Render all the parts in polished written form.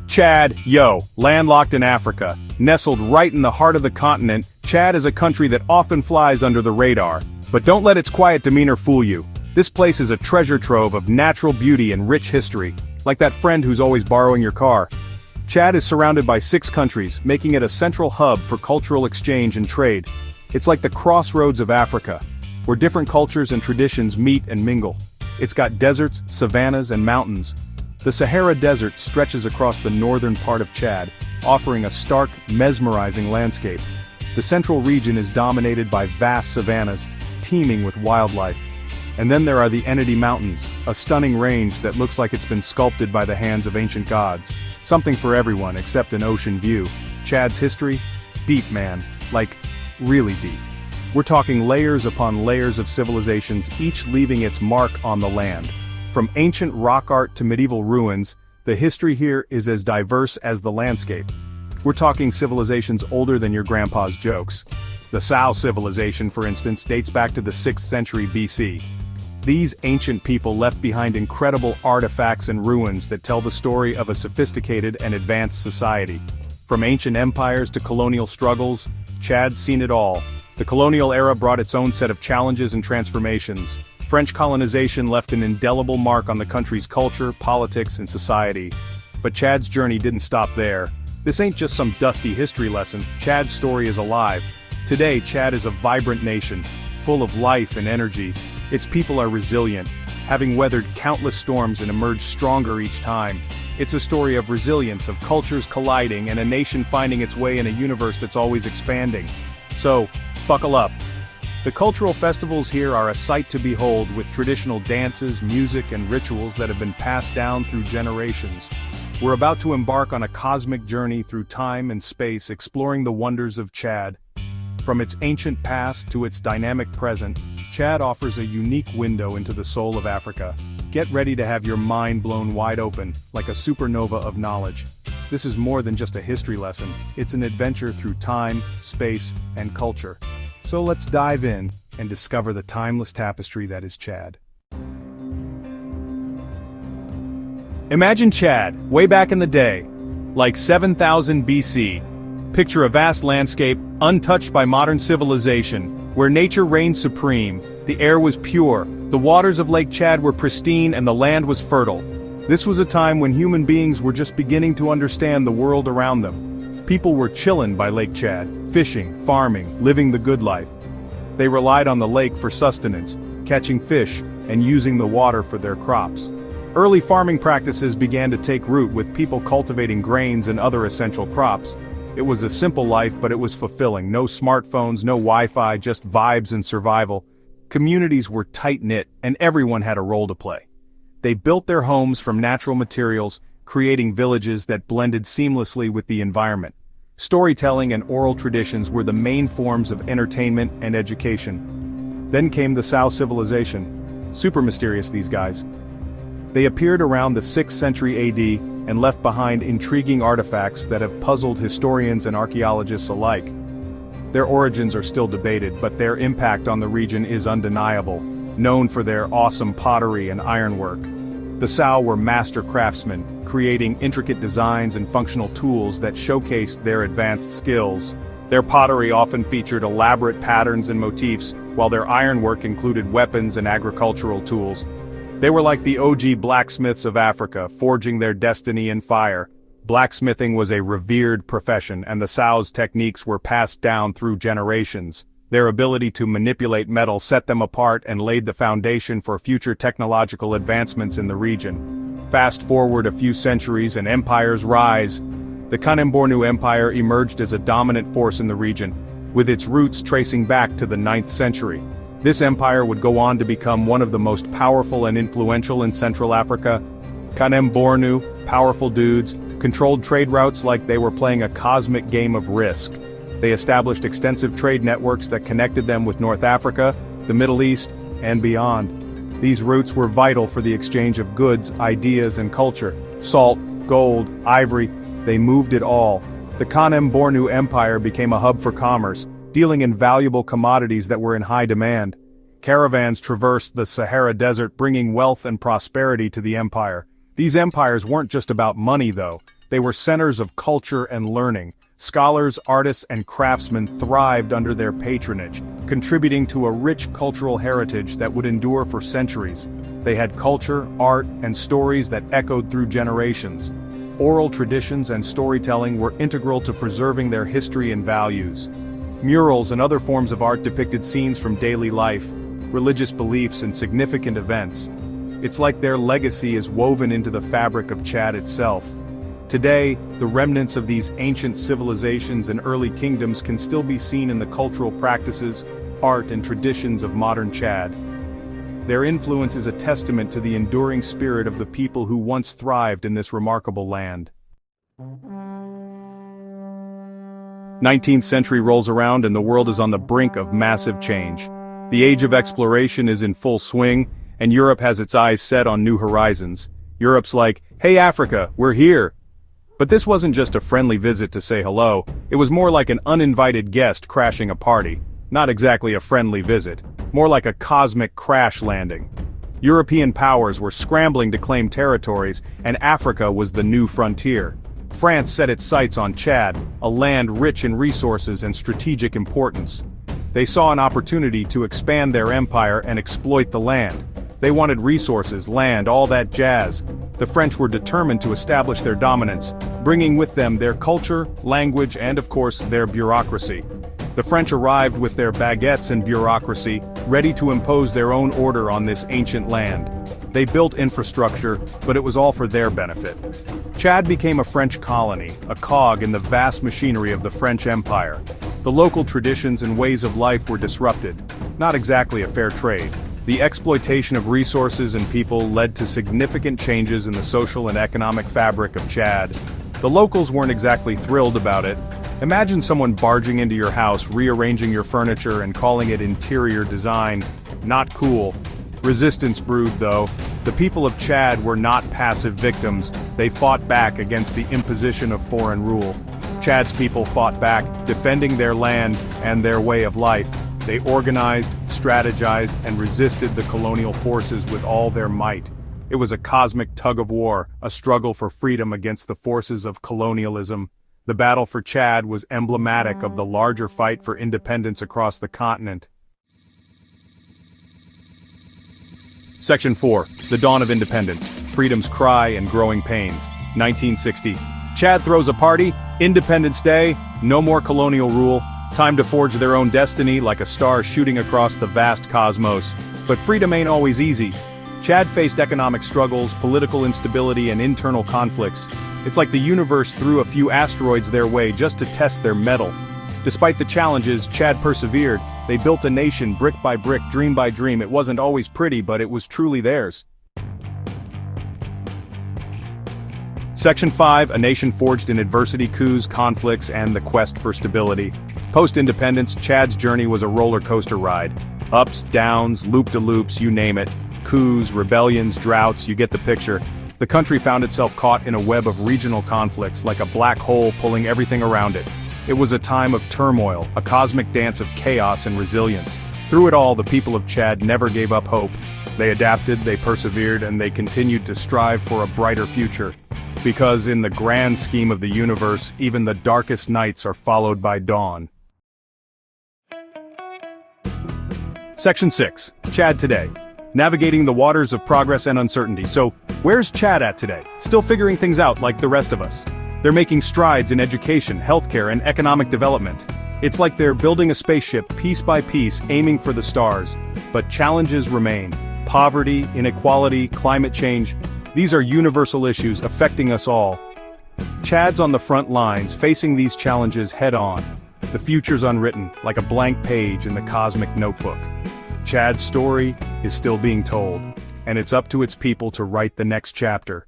Chad, landlocked in Africa. Nestled right in the heart of the continent, Chad is a country that often flies under the radar. But don't let its quiet demeanor fool you. This place is a treasure trove of natural beauty and rich history, like that friend who's always borrowing your car. Chad is surrounded by 6 countries, making it a central hub for cultural exchange and trade. It's like the crossroads of Africa, where different cultures and traditions meet and mingle. It's got deserts, savannas, and mountains. The Sahara Desert stretches across the northern part of Chad, offering a stark, mesmerizing landscape. The central region is dominated by vast savannas, teeming with wildlife. And then there are the Entity Mountains, a stunning range that looks like it's been sculpted by the hands of ancient gods. Something for everyone except an ocean view. Chad's history? Deep, man. Like, really deep. We're talking layers upon layers of civilizations, each leaving its mark on the land. From ancient rock art to medieval ruins, the history here is as diverse as the landscape. We're talking civilizations older than your grandpa's jokes. The Sao civilization, for instance, dates back to the 6th century BC. These ancient people left behind incredible artifacts and ruins that tell the story of a sophisticated and advanced society. From ancient empires to colonial struggles, Chad's seen it all. The colonial era brought its own set of challenges and transformations. French colonization left an indelible mark on the country's culture, politics, and society. But Chad's journey didn't stop there. This ain't just some dusty history lesson. Chad's story is alive. Today, Chad is a vibrant nation, full of life and energy. Its people are resilient, having weathered countless storms and emerged stronger each time. It's a story of resilience, of cultures colliding, and a nation finding its way in a universe that's always expanding. So, buckle up. The cultural festivals here are a sight to behold, with traditional dances, music, and rituals that have been passed down through generations. We're about to embark on a cosmic journey through time and space, exploring the wonders of Chad. From its ancient past to its dynamic present, Chad offers a unique window into the soul of Africa. Get ready to have your mind blown wide open, like a supernova of knowledge. This is more than just a history lesson, it's an adventure through time, space, and culture. So let's dive in and discover the timeless tapestry that is Chad. Imagine Chad, way back in the day, like 7000 BC. Picture a vast landscape, untouched by modern civilization, where nature reigned supreme. The air was pure, the waters of Lake Chad were pristine, and the land was fertile. This was a time when human beings were just beginning to understand the world around them. People were chillin' by Lake Chad, fishing, farming, living the good life. They relied on the lake for sustenance, catching fish, and using the water for their crops. Early farming practices began to take root, with people cultivating grains and other essential crops. It was a simple life, but it was fulfilling. No smartphones, no Wi-Fi, just vibes and survival. Communities were tight-knit, and everyone had a role to play. They built their homes from natural materials, creating villages that blended seamlessly with the environment. Storytelling and oral traditions were the main forms of entertainment and education. Then came the Sao civilization. Super mysterious, these guys. They appeared around the 6th century AD and left behind intriguing artifacts that have puzzled historians and archaeologists alike. Their origins are still debated, but their impact on the region is undeniable, known for their awesome pottery and ironwork. The Sao were master craftsmen, creating intricate designs and functional tools that showcased their advanced skills. Their pottery often featured elaborate patterns and motifs, while their ironwork included weapons and agricultural tools. They were like the OG blacksmiths of Africa, forging their destiny in fire. Blacksmithing was a revered profession, and the Sao's techniques were passed down through generations. Their ability to manipulate metal set them apart and laid the foundation for future technological advancements in the region. Fast forward a few centuries and empires rise. The Kanem-Bornu Empire emerged as a dominant force in the region, with its roots tracing back to the 9th century. This empire would go on to become one of the most powerful and influential in Central Africa. Kanem-Bornu, powerful dudes, controlled trade routes like they were playing a cosmic game of Risk. They established extensive trade networks that connected them with North Africa, the Middle East, and beyond. These routes were vital for the exchange of goods, ideas, and culture. Salt, gold, ivory, they moved it all. The Kanem-Bornu Empire became a hub for commerce, dealing in valuable commodities that were in high demand. Caravans traversed the Sahara Desert, bringing wealth and prosperity to the empire. These empires weren't just about money though, they were centers of culture and learning. Scholars, artists, and craftsmen thrived under their patronage, contributing to a rich cultural heritage that would endure for centuries. They had culture, art, and stories that echoed through generations. Oral traditions and storytelling were integral to preserving their history and values. Murals and other forms of art depicted scenes from daily life, religious beliefs, and significant events. It's like their legacy is woven into the fabric of Chad itself. Today, the remnants of these ancient civilizations and early kingdoms can still be seen in the cultural practices, art, and traditions of modern Chad. Their influence is a testament to the enduring spirit of the people who once thrived in this remarkable land. 19th century rolls around and the world is on the brink of massive change. The age of exploration is in full swing, and Europe has its eyes set on new horizons. Europe's like, "Hey Africa, we're here!" But this wasn't just a friendly visit to say hello, it was more like an uninvited guest crashing a party. Not exactly a friendly visit, more like a cosmic crash landing. European powers were scrambling to claim territories, and Africa was the new frontier. France set its sights on Chad, a land rich in resources and strategic importance. They saw an opportunity to expand their empire and exploit the land. They wanted resources, land, all that jazz. The French were determined to establish their dominance, bringing with them their culture, language, and of course, their bureaucracy. The French arrived with their baguettes and bureaucracy, ready to impose their own order on this ancient land. They built infrastructure, but it was all for their benefit. Chad became a French colony, a cog in the vast machinery of the French Empire. The local traditions and ways of life were disrupted. Not exactly a fair trade. The exploitation of resources and people led to significant changes in the social and economic fabric of Chad. The locals weren't exactly thrilled about it. Imagine someone barging into your house, rearranging your furniture and calling it interior design. Not cool. Resistance brewed though. The people of Chad were not passive victims, they fought back against the imposition of foreign rule. Chad's people fought back, defending their land and their way of life. They organized, strategized, and resisted the colonial forces with all their might. It was a cosmic tug-of-war, a struggle for freedom against the forces of colonialism. The battle for Chad was emblematic of the larger fight for independence across the continent. Section 4. The Dawn of Independence, Freedom's Cry and Growing Pains. 1960. Chad throws a party, Independence Day, no more colonial rule, time to forge their own destiny like a star shooting across the vast cosmos. But freedom ain't always easy. Chad faced economic struggles, political instability, and internal conflicts. It's like the universe threw a few asteroids their way just to test their mettle. Despite the challenges, Chad persevered. They built a nation brick by brick, dream by dream. It wasn't always pretty, but it was truly theirs. Section 5. A nation forged in adversity, coups, conflicts, and the quest for stability. Post-independence, Chad's journey was a roller coaster ride. Ups, downs, loop-de-loops, you name it. Coups, rebellions, droughts, you get the picture. The country found itself caught in a web of regional conflicts, like a black hole pulling everything around it. It was a time of turmoil, a cosmic dance of chaos and resilience. Through it all, the people of Chad never gave up hope. They adapted, they persevered, and they continued to strive for a brighter future. Because in the grand scheme of the universe, even the darkest nights are followed by dawn. Section 6. Chad today. Navigating the waters of progress and uncertainty. So, where's Chad at today? Still figuring things out like the rest of us. They're making strides in education, healthcare, and economic development. It's like they're building a spaceship piece by piece, aiming for the stars. But challenges remain. Poverty, inequality, climate change. These are universal issues affecting us all. Chad's on the front lines, facing these challenges head-on. The future's unwritten, like a blank page in the cosmic notebook. Chad's story is still being told, and it's up to its people to write the next chapter.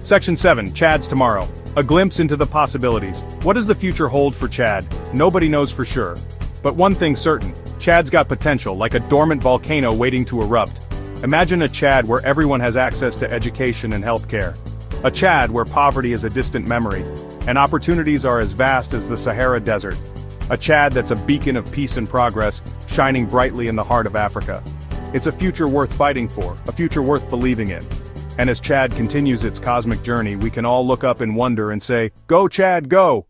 Section 7. Chad's tomorrow. A glimpse into the possibilities. What does the future hold for Chad? Nobody knows for sure. But one thing's certain, Chad's got potential, like a dormant volcano waiting to erupt. Imagine a Chad where everyone has access to education and healthcare. A Chad where poverty is a distant memory, and opportunities are as vast as the Sahara Desert. A Chad that's a beacon of peace and progress, shining brightly in the heart of Africa. It's a future worth fighting for, a future worth believing in. And as Chad continues its cosmic journey, we can all look up in wonder and say, "Go Chad, go!"